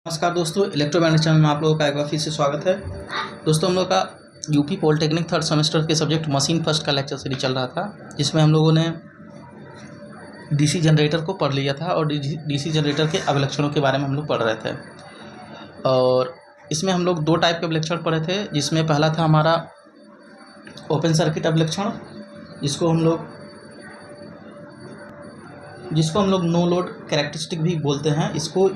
नमस्कार दोस्तों, electromagnetic channel में आप लोगों का एक बार फिर से स्वागत है। दोस्तों, हम लोग का यूपी पॉलिटेक्निक थर्ड सेमेस्टर के सब्जेक्ट मशीन फर्स्ट का लेक्चर सीरीज चल रहा था, जिसमें हम लोगों ने डीसी जनरेटर को पढ़ लिया था और डीसी जनरेटर के अभिलक्षणों के बारे में हम लोग पढ़ रहे थे। और इसमें हम लोग दो टाइप के अभिलक्षण पढ़े थे, जिसमें पहला था हमारा ओपन सर्किट अभिलक्षण, जिसको हम लोग नो लोड कैरेक्टरिस्टिक भी बोलते हैं। इसको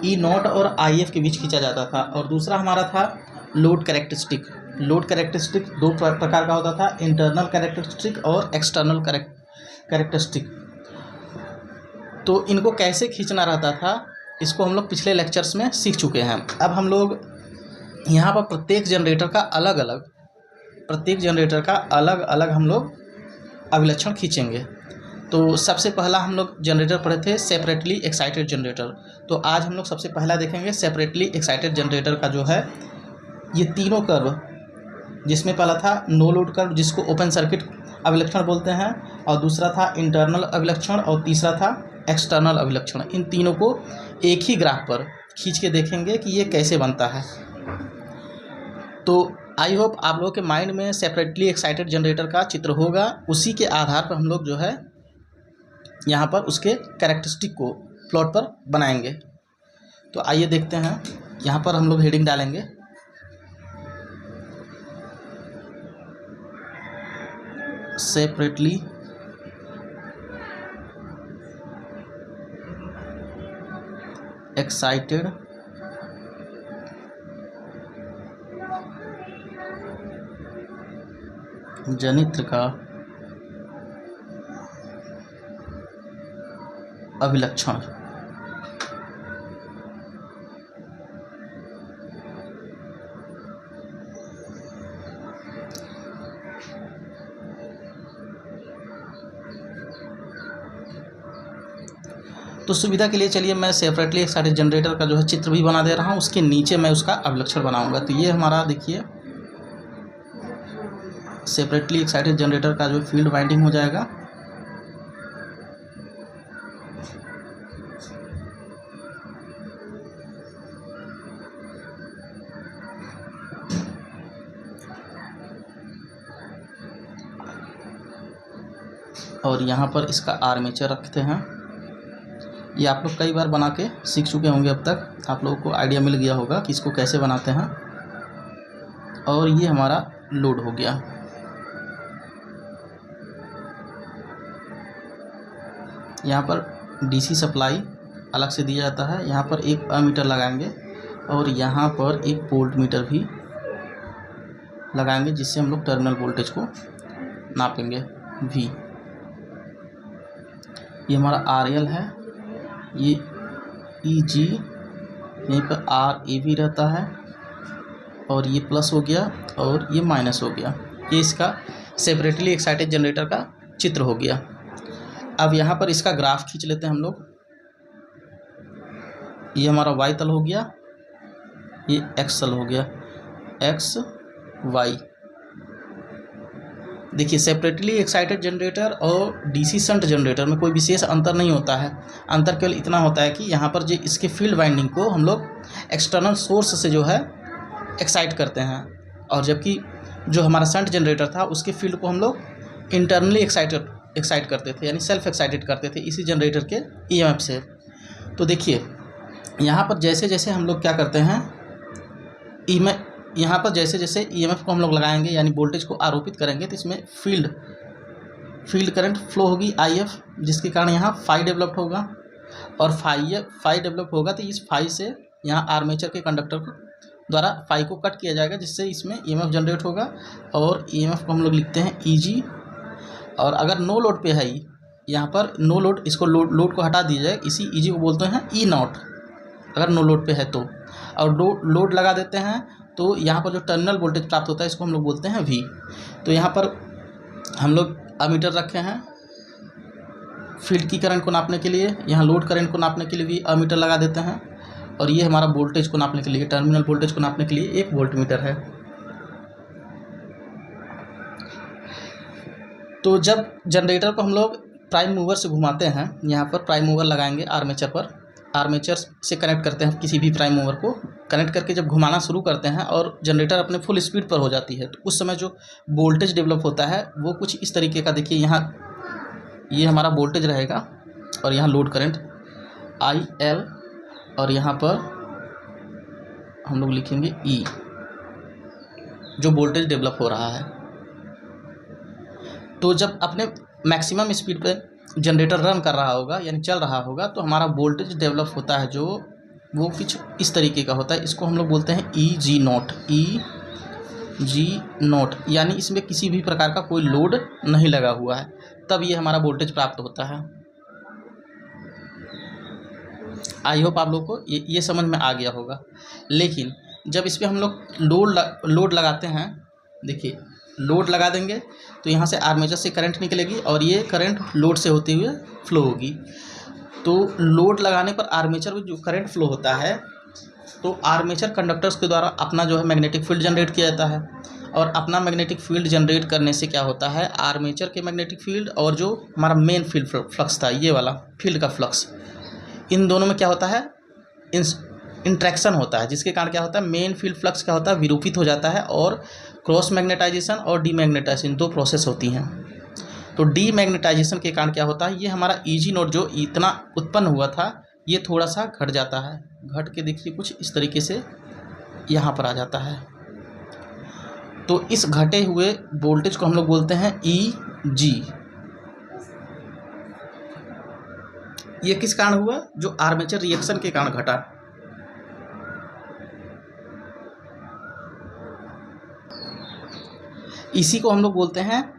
ई नॉट और आई एफ के बीच खींचा जाता था। और दूसरा हमारा था लोड कैरेक्टरिस्टिक। लोड कैरेक्टरिस्टिक दो प्रकार का होता था, इंटरनल कैरेक्टरिस्टिक और एक्सटर्नल कैरेक्टरिस्टिक। तो इनको कैसे खींचना रहता था, इसको हम लोग पिछले लेक्चर्स में सीख चुके हैं। अब हम लोग यहाँ पर प्रत्येक जनरेटर का अलग अलग हम लोग अभिलक्षण खींचेंगे। तो सबसे पहला हम लोग जनरेटर पढ़े थे सेपरेटली एक्साइटेड जनरेटर। तो आज हम लोग सबसे पहला देखेंगे सेपरेटली एक्साइटेड जनरेटर का जो है ये तीनों कर्व, जिसमें पहला था नो लोड कर्व, जिसको ओपन सर्किट अभिलक्षण बोलते हैं, और दूसरा था इंटरनल अभिलक्षण, और तीसरा था एक्सटर्नल अभिलक्षण। इन तीनों को एक ही ग्राफ पर खींच के देखेंगे कि ये कैसे बनता है। तो आई होप आप लोगों के माइंड में सेपरेटली एक्साइटेड जनरेटर का चित्र होगा। उसी के आधार पर हम लोग जो है यहाँ पर उसके कैरेक्टरिस्टिक को प्लॉट पर बनाएंगे। तो आइए देखते हैं। यहाँ पर हम लोग हेडिंग डालेंगे सेपरेटली एक्साइटेड जनित्र का अभिलक्षण। तो सुविधा के लिए चलिए मैं सेपरेटली एक्साइटेड जनरेटर का जो है चित्र भी बना दे रहा हूँ, उसके नीचे मैं उसका अभिलक्षण बनाऊंगा। तो ये हमारा देखिए सेपरेटली एक्साइटेड जनरेटर का जो फील्ड वाइंडिंग हो जाएगा। और यहाँ पर इसका आर्मेचर रखते हैं। ये आप लोग कई बार बना के सीख चुके होंगे, अब तक आप लोगों को आइडिया मिल गया होगा कि इसको कैसे बनाते हैं। और ये हमारा लोड हो गया। यहाँ पर डीसी सप्लाई अलग से दिया जाता है। यहाँ पर एक एमीटर लगाएंगे और यहाँ पर एक वोल्ट मीटर भी लगाएंगे, जिससे हम लोग टर्मिनल वोल्टेज को नापेंगे V। ये हमारा RL है, ये EG, यहीं पर RAV रहता है, और ये प्लस हो गया और ये माइनस हो गया। ये इसका सेपरेटली एक्साइटेड जनरेटर का चित्र हो गया। अब यहाँ पर इसका ग्राफ खींच लेते हैं हम लोग। ये हमारा Y तल हो गया, ये X तल हो गया, X Y। देखिए सेपरेटली एक्साइटेड जनरेटर और डीसी शंट जनरेटर में कोई विशेष अंतर नहीं होता है। अंतर केवल इतना होता है कि यहाँ पर जो इसके फील्ड वाइंडिंग को हम लोग एक्सटर्नल सोर्स से जो है एक्साइट करते हैं, और जबकि जो हमारा शंट जनरेटर था उसके फील्ड को हम लोग इंटरनली एक्साइट करते थे, यानी सेल्फ एक्साइटेड करते थे इसी जनरेटर के ईएमएफ से। तो देखिए यहाँ पर जैसे जैसे हम लोग क्या करते हैं, यहाँ पर जैसे जैसे ईएमएफ को हम लोग लगाएंगे यानी वोल्टेज को आरोपित करेंगे, तो इसमें फील्ड करंट फ्लो होगी IF, जिसके कारण यहाँ फाई डेवलप्ड होगा। और फाई डेवलप होगा तो इस फाई से यहाँ आर्मेचर के कंडक्टर द्वारा फाई को कट किया जाएगा, जिससे इसमें ईएमएफ जनरेट होगा। और ईएमएफ को हम लोग लिखते हैं EG। और अगर नो लोड पे है, यहाँ पर नो लोड, इसको लोड को हटा दिया जाए, इसी EG को बोलते हैं E नॉट, अगर नो लोड पे है तो। और लोड लगा देते हैं तो यहाँ पर जो टर्मिनल वोल्टेज प्राप्त होता है इसको हम लोग बोलते हैं V। तो यहाँ पर हम लोग एमीटर रखे हैं फील्ड की करंट को नापने के लिए, यहाँ लोड करंट को नापने के लिए भी एमीटर लगा देते हैं, और ये हमारा वोल्टेज को नापने के लिए, टर्मिनल वोल्टेज को नापने के लिए एक वोल्ट मीटर है। तो जब जनरेटर को हम लोग प्राइम मूवर से घुमाते हैं, यहाँ पर प्राइम मूवर लगाएंगे आर्मेचर पर। आर्मेचर से कनेक्ट करते हैं किसी भी प्राइम मूवर को, कनेक्ट करके जब घुमाना शुरू करते हैं और जनरेटर अपने फुल स्पीड पर हो जाती है, तो उस समय जो वोल्टेज डेवलप होता है वो कुछ इस तरीके का, देखिए यहाँ ये हमारा वोल्टेज रहेगा और यहाँ लोड करंट IL, और यहाँ पर हम लोग लिखेंगे E, जो वोल्टेज डेवलप हो रहा है। तो जब अपने मैक्सिमम स्पीड पे जनरेटर रन कर रहा होगा यानी चल रहा होगा, तो हमारा वोल्टेज डेवलप होता है जो वो कुछ इस तरीके का होता है। इसको हम लोग बोलते हैं EG0, EG0, यानी इसमें किसी भी प्रकार का कोई लोड नहीं लगा हुआ है, तब ये हमारा वोल्टेज प्राप्त होता है। आई होप आप लोग को ये समझ में आ गया होगा। लेकिन जब इस पर हम लोग लोड लगाते हैं, देखिए लोड लगा देंगे तो यहाँ से आर्मेचर से करंट निकलेगी और ये करंट लोड से होते हुए फ्लो होगी। तो लोड लगाने पर आर्मेचर में जो करंट फ्लो होता है, तो आर्मेचर कंडक्टर्स के द्वारा अपना जो है मैग्नेटिक फील्ड जनरेट किया जाता है, और अपना मैग्नेटिक फील्ड जनरेट करने से क्या होता है, आर्मेचर के मैग्नेटिक फील्ड और जो हमारा मेन फील्ड फ्लक्स था, ये वाला फील्ड का फ्लक्स, इन दोनों में क्या होता है, इंट्रैक्शन होता है, जिसके कारण क्या होता है, मेन फील्ड फ्लक्स क्या होता है, विरूपित हो जाता है और क्रॉस मैग्नेटाइजेशन और डीमैग्नेटाइजेशन दो प्रोसेस होती हैं। तो डीमैग्नेटाइजेशन के कारण क्या होता है, ये हमारा EG0 जो इतना उत्पन्न हुआ था, ये थोड़ा सा घट जाता है, घट के देखिए कुछ इस तरीके से यहाँ पर आ जाता है। तो इस घटे हुए वोल्टेज को हम लोग बोलते हैं EG। ये किस कारण हुआ, जो आर्मेचर रिएक्शन के कारण घटा। इसी को हम लोग बोलते हैं,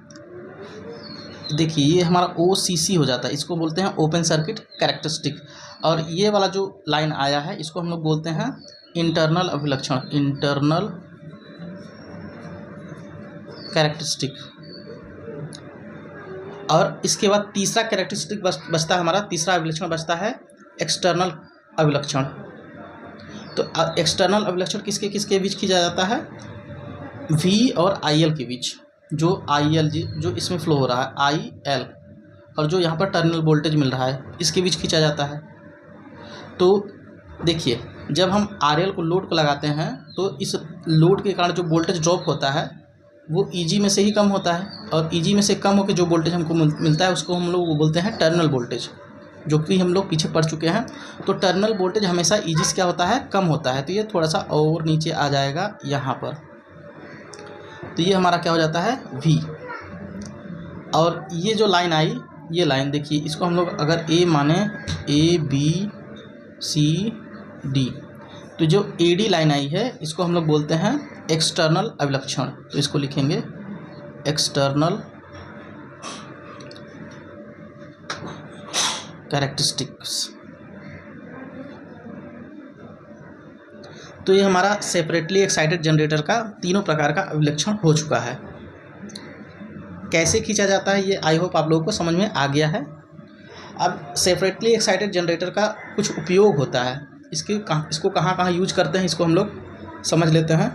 देखिए ये हमारा OCC हो जाता है, इसको बोलते हैं ओपन सर्किट कैरेक्टरिस्टिक। और ये वाला जो लाइन आया है इसको हम लोग बोलते हैं इंटरनल अभिलक्षण, इंटरनल कैरेक्टरिस्टिक। और इसके बाद तीसरा कैरेक्टरिस्टिक बचता है हमारा, तीसरा अभिलक्षण बचता है एक्सटर्नल अभिलक्षण। तो एक्सटर्नल अभिलक्षण किसके किसके बीच खींचा जाता है, V और IL के बीच। जो IL जो इसमें फ्लो हो रहा है IL, और जो यहाँ पर टर्मिनल वोल्टेज मिल रहा है, इसके बीच खींचा जाता है। तो देखिए जब हम RL को लोड को लगाते हैं, तो इस लोड के कारण जो वोल्टेज ड्रॉप होता है वो EG में से ही कम होता है, और EG में से कम होकर जो वोल्टेज हमको मिलता है उसको हम लोग बोलते हैं टर्मिनल वोल्टेज, जो कि हम लोग पीछे पढ़ चुके हैं। तो टर्मिनल वोल्टेज हमेशा EG से क्या होता है, कम होता है। तो ये थोड़ा सा और नीचे आ जाएगा यहाँ पर, तो ये हमारा क्या हो जाता है V। और ये जो लाइन आई, ये लाइन देखिए, इसको हम लोग अगर A माने, ABCD, तो जो AD लाइन आई है इसको हम लोग बोलते हैं एक्सटर्नल अभिलक्षण। तो इसको लिखेंगे एक्सटर्नल कैरेक्टरिस्टिक्स। तो ये हमारा सेपरेटली एक्साइटेड जनरेटर का तीनों प्रकार का अभिलक्षण हो चुका है। कैसे खींचा जाता है ये आई होप आप लोगों को समझ में आ गया है। अब सेपरेटली एक्साइटेड जनरेटर का कुछ उपयोग होता है, इसको कहाँ कहाँ यूज करते हैं, इसको हम लोग समझ लेते हैं।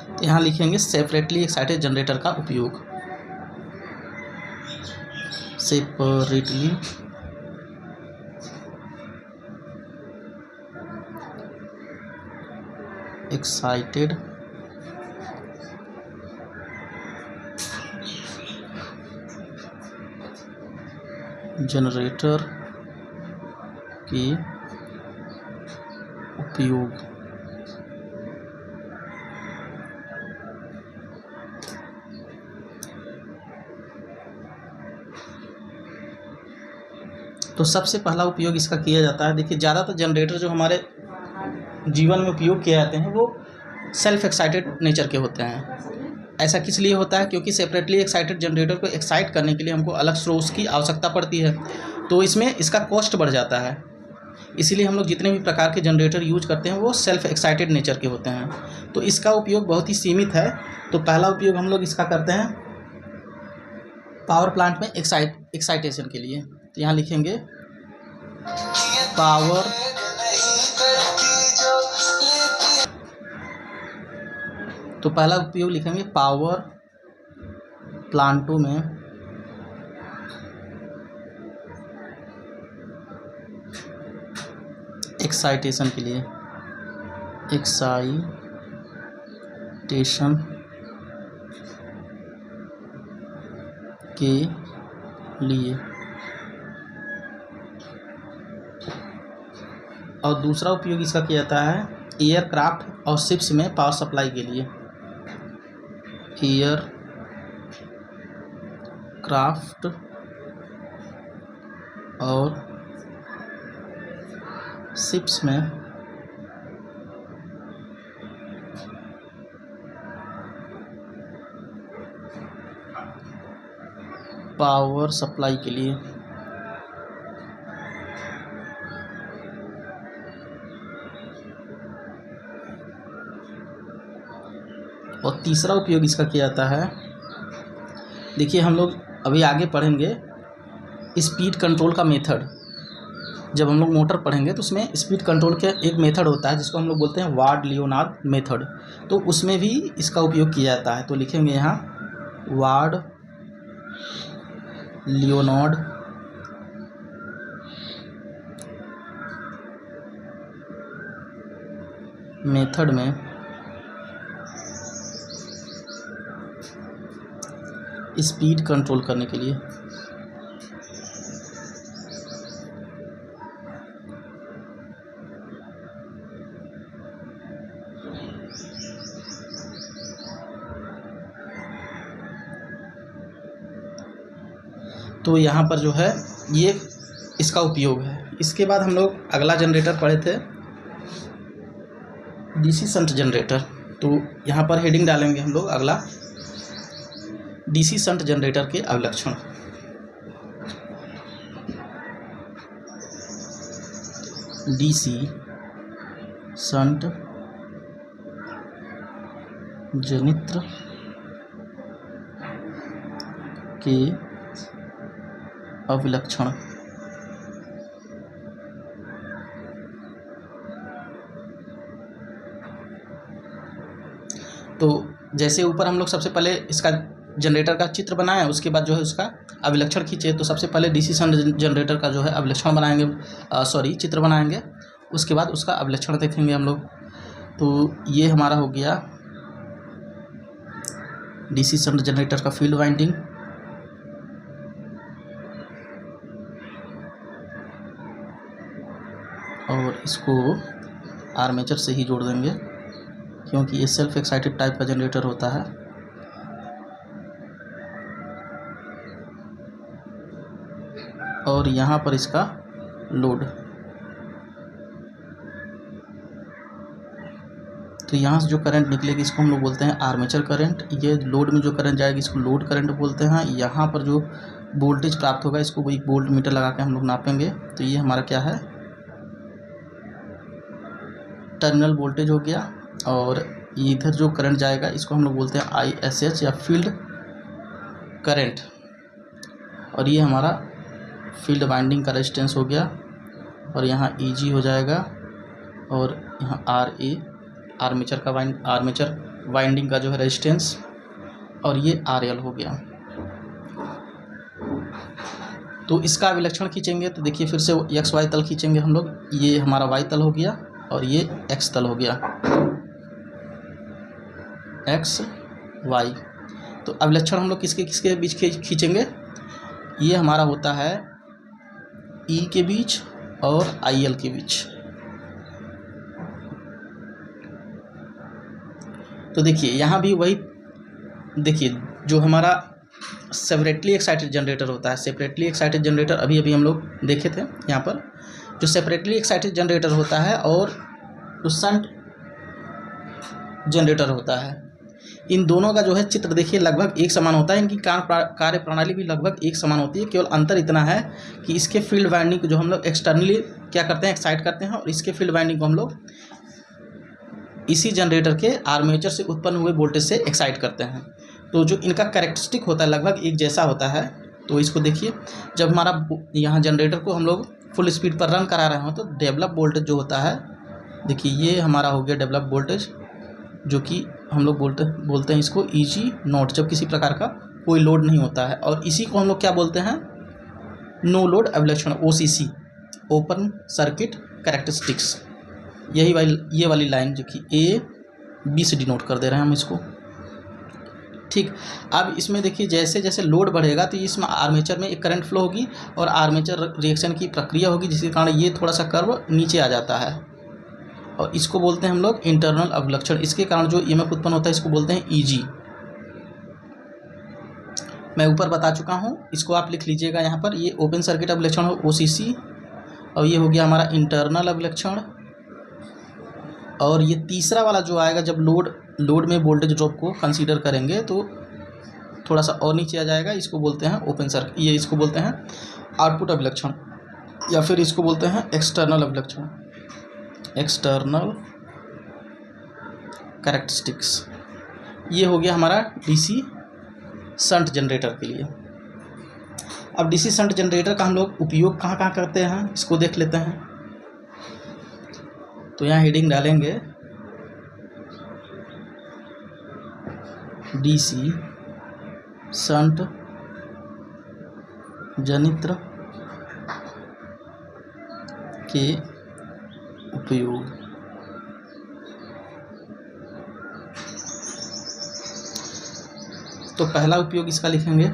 तो यहाँ लिखेंगे सेपरेटली एक्साइटेड जनरेटर का उपयोग, सेपरेटली एक्साइटेड जनरेटर के उपयोग। तो सबसे पहला उपयोग इसका किया जाता है, देखिए ज़्यादातर जनरेटर जो हमारे जीवन में उपयोग किए जाते हैं वो सेल्फ एक्साइटेड नेचर के होते हैं। ऐसा किस लिए होता है, क्योंकि सेपरेटली एक्साइटेड जनरेटर को एक्साइट करने के लिए हमको अलग सोर्स की आवश्यकता पड़ती है, तो इसमें इसका कॉस्ट बढ़ जाता है। इसीलिए हम लोग जितने भी प्रकार के जनरेटर यूज करते हैं वो सेल्फ एक्साइटेड नेचर के होते हैं। तो इसका उपयोग बहुत ही सीमित है। तो पहला उपयोग हम लोग इसका करते हैं पावर प्लांट में एक्साइटेशन के लिए। तो यहाँ लिखेंगे पावर तो पहला उपयोग लिखेंगे पावर प्लांटों में एक्साइटेशन के लिए, एक्साइटेशन के लिए। और दूसरा उपयोग इसका किया जाता है एयरक्राफ्ट और शिप्स में पावर सप्लाई के लिए। एयरक्राफ्ट और शिप्स में पावर सप्लाई के लिए। और तीसरा उपयोग इसका किया जाता है, देखिए हम लोग अभी आगे पढ़ेंगे स्पीड कंट्रोल का मेथड। जब हम लोग मोटर पढ़ेंगे तो उसमें स्पीड कंट्रोल का एक मेथड होता है जिसको हम लोग बोलते हैं वार्ड लियोनार्ड मेथड, तो उसमें भी इसका उपयोग किया जाता है। तो लिखेंगे यहाँ वार्ड लियोनार्ड मेथड में स्पीड कंट्रोल करने के लिए। तो यहाँ पर जो है ये इसका उपयोग है। इसके बाद हम लोग अगला जनरेटर पढ़े थे डीसी शंट जनरेटर। तो यहाँ पर हेडिंग डालेंगे हम लोग अगला डीसी शंट जनरेटर के अवलक्षण। डीसी शंट जनित्र के अवलक्षण। तो जैसे ऊपर हम लोग सबसे पहले इसका जनरेटर का चित्र बनाएं, उसके बाद जो है उसका अभिलक्षण खींचे। तो सबसे पहले डीसी शंट जनरेटर का जो है अभिलक्षण बनाएंगे, चित्र बनाएंगे, उसके बाद उसका अभिलक्षण देखेंगे हम लोग। तो ये हमारा हो गया डीसी शंट जनरेटर का फील्ड वाइंडिंग। और इसको आर्मेचर से ही जोड़ देंगे क्योंकि ये सेल्फ एक्साइटेड टाइप का जनरेटर होता है। और यहाँ पर इसका लोड, तो यहाँ से जो करंट निकलेगी इसको हम लोग बोलते हैं आर्मेचर करंट। ये लोड में जो करंट जाएगी इसको लोड करंट बोलते हैं। यहाँ पर जो वोल्टेज प्राप्त होगा इसको एक वोल्ट मीटर लगा के हम लोग नापेंगे। तो ये हमारा क्या है, टर्मिनल वोल्टेज हो गया। और इधर जो करंट जाएगा इसको हम लोग बोलते हैं ISH या फील्ड करंट। और ये हमारा फील्ड वाइंडिंग का रेजिस्टेंस हो गया। और यहाँ EG हो जाएगा और यहाँ RA आर्मेचर का आर्मेचर वाइंडिंग का जो है रेजिस्टेंस। और ये RL हो गया। तो इसका अभिलक्षण खींचेंगे तो देखिए फिर से XY तल खींचेंगे हम लोग। ये हमारा Y तल हो गया और ये X तल हो गया, XY। तो अभिलक्षण हम लोग किसके किसके बीच खींचेंगे, ये हमारा होता है E के बीच और IL के बीच। तो देखिए यहाँ भी वही, देखिए जो हमारा सेपरेटली एक्साइटेड जनरेटर होता है, सेपरेटली एक्साइटेड जनरेटर अभी अभी हम लोग देखे थे। यहाँ पर जो सेपरेटली एक्साइटेड जनरेटर होता है और जो शंट जनरेटर होता है, इन दोनों का जो है चित्र देखिए लगभग एक समान होता है। इनकी कार्य प्रणाली भी लगभग एक समान होती है। केवल अंतर इतना है कि इसके फील्ड वाइंडिंग को जो हम लोग एक्सटर्नली क्या करते हैं, एक्साइट करते हैं, और इसके फील्ड वाइंडिंग को हम लोग इसी जनरेटर के आर्मेचर से उत्पन्न हुए वोल्टेज से एक्साइट करते हैं। तो जो इनका कैरेक्टरिस्टिक होता है लगभग एक जैसा होता है। तो इसको देखिए, जब हमारा यहाँ जनरेटर को हम लोग फुल स्पीड पर रन करा रहे हो तो डेवलप वोल्टेज जो होता है, देखिए ये हमारा हो गया डेवलप वोल्टेज, जो कि हम लोग बोलते हैं इसको EG0, जब किसी प्रकार का कोई लोड नहीं होता है। और इसी को हम लोग क्या बोलते हैं, नो लोड अभिलक्षण, OCC, ओपन सर्किट कैरेक्टरिस्टिक्स, ये वाली लाइन जो कि A B से डिनोट कर दे रहे हैं हम इसको। ठीक, अब इसमें देखिए जैसे जैसे लोड बढ़ेगा तो इसमें आर्मेचर में एक करंट फ्लो होगी और आर्मेचर रिएक्शन की प्रक्रिया होगी, जिसके कारण ये थोड़ा सा कर्व नीचे आ जाता है और इसको बोलते हैं हम लोग इंटरनल अवलक्षण। इसके कारण जो ईएमएफ उत्पन्न होता है इसको बोलते हैं EG। मैं ऊपर बता चुका हूँ, इसको आप लिख लीजिएगा यहाँ पर। ये ओपन सर्किट अवलक्षण हो OCC, और ये हो गया हमारा इंटरनल अवलक्षण। और ये तीसरा वाला जो आएगा, जब लोड में वोल्टेज ड्रॉप को कंसीडर करेंगे तो थोड़ा सा और नीचे आ जाएगा, इसको बोलते हैं ओपन सर्किट, ये इसको बोलते हैं आउटपुट अवलक्षण, या फिर इसको बोलते हैं एक्सटर्नल अवलक्षण, एक्सटर्नल कैरेक्टरिस्टिक्स। ये हो गया हमारा DC शंट जनरेटर के लिए। अब DC शंट जनरेटर का हम लोग उपयोग कहाँ कहाँ करते हैं इसको देख लेते हैं। तो यहाँ हेडिंग डालेंगे DC शंट जनित्र के उपयोग। तो पहला उपयोग इसका लिखेंगे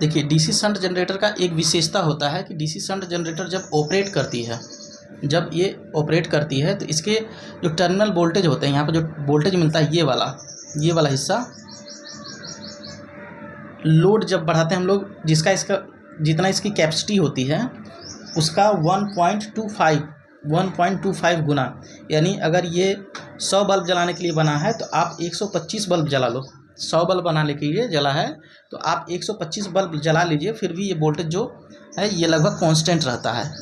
देखिए, DC शंट जनरेटर का एक विशेषता होता है कि DC शंट जनरेटर जब ऑपरेट करती है, जब ये ऑपरेट करती है तो इसके जो टर्मिनल वोल्टेज होते हैं, यहाँ पर जो वोल्टेज मिलता है ये वाला हिस्सा, लोड जब बढ़ाते हैं हम लोग, जितना इसकी कैपेसिटी होती है उसका 1.25 गुना, यानी अगर ये 100 बल्ब जलाने के लिए बना है तो आप 125 बल्ब जला लो। 100 बल्ब बनाने के लिए जला है तो आप 125 बल्ब जला लीजिए, फिर भी ये वोल्टेज जो है ये लगभग कांस्टेंट रहता है,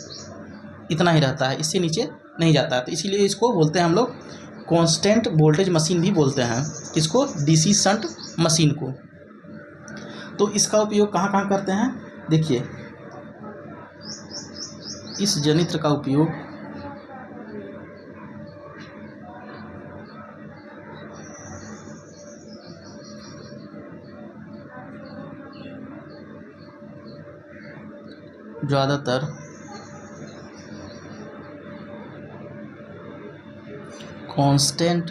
इतना ही रहता है, इससे नीचे नहीं जाता है। तो इसीलिए इसको बोलते हैं हम लोग कांस्टेंट वोल्टेज मशीन भी बोलते हैं, किसको? DC शंट मशीन को। तो इसका उपयोग कहाँ कहाँ करते हैं? देखिए, इस जनित्र का उपयोग ज़्यादातर कांस्टेंट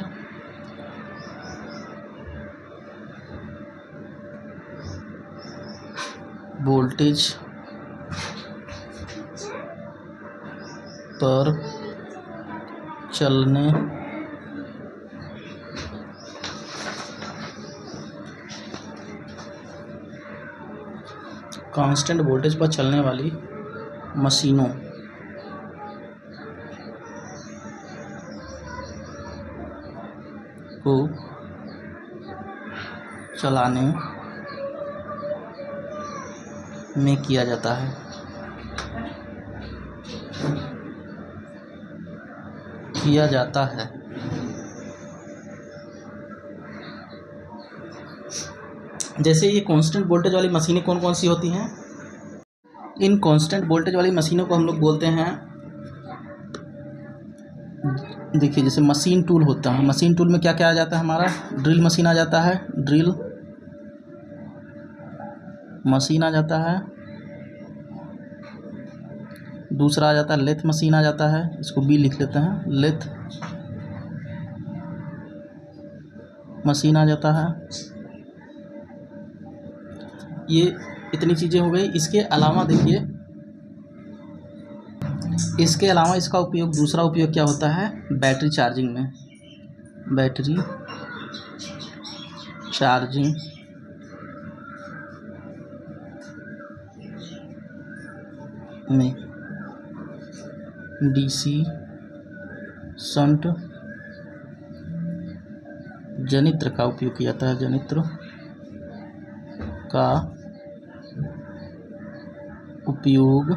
वोल्टेज पर चलने कांस्टेंट वोल्टेज पर चलने वाली मशीनों को चलाने में किया जाता है। जैसे ये कांस्टेंट वोल्टेज वाली मशीनें कौन कौन सी होती हैं? इन कांस्टेंट वोल्टेज वाली मशीनों को हम लोग बोलते हैं, देखिए जैसे मशीन टूल होता है, मशीन टूल में क्या क्या आ जाता है हमारा? ड्रिल मशीन आ जाता है, ड्रिल मशीन आ जाता है, दूसरा आ जाता है लेथ मशीन आ जाता है, इसको B लिख लेते हैं, लेथ मशीन आ जाता है। ये इतनी चीज़ें हो गई। इसके अलावा देखिए, इसके अलावा इसका उपयोग, दूसरा उपयोग क्या होता है? बैटरी चार्जिंग में, बैटरी चार्जिंग में DC शंट जनित्र का उपयोग किया जाता है, जनित्र का उपयोग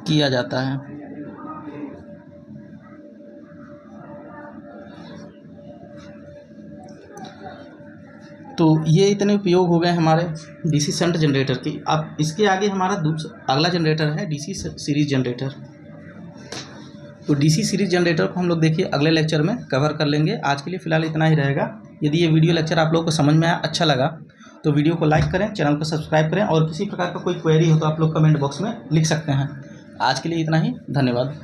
किया जाता है। तो ये इतने उपयोग हो गए हमारे DC शंट जनरेटर की। अब इसके आगे हमारा अगला जनरेटर है DC सीरीज जनरेटर। तो डीसी सीरीज जनरेटर को हम लोग देखिए अगले लेक्चर में कवर कर लेंगे। आज के लिए फ़िलहाल इतना ही रहेगा। यदि ये वीडियो लेक्चर आप लोग को समझ में आया, अच्छा लगा, तो वीडियो को लाइक करें, चैनल को सब्सक्राइब करें और किसी प्रकार का कोई क्वेरी हो तो आप लोग कमेंट बॉक्स में लिख सकते हैं। आज के लिए इतना ही, धन्यवाद।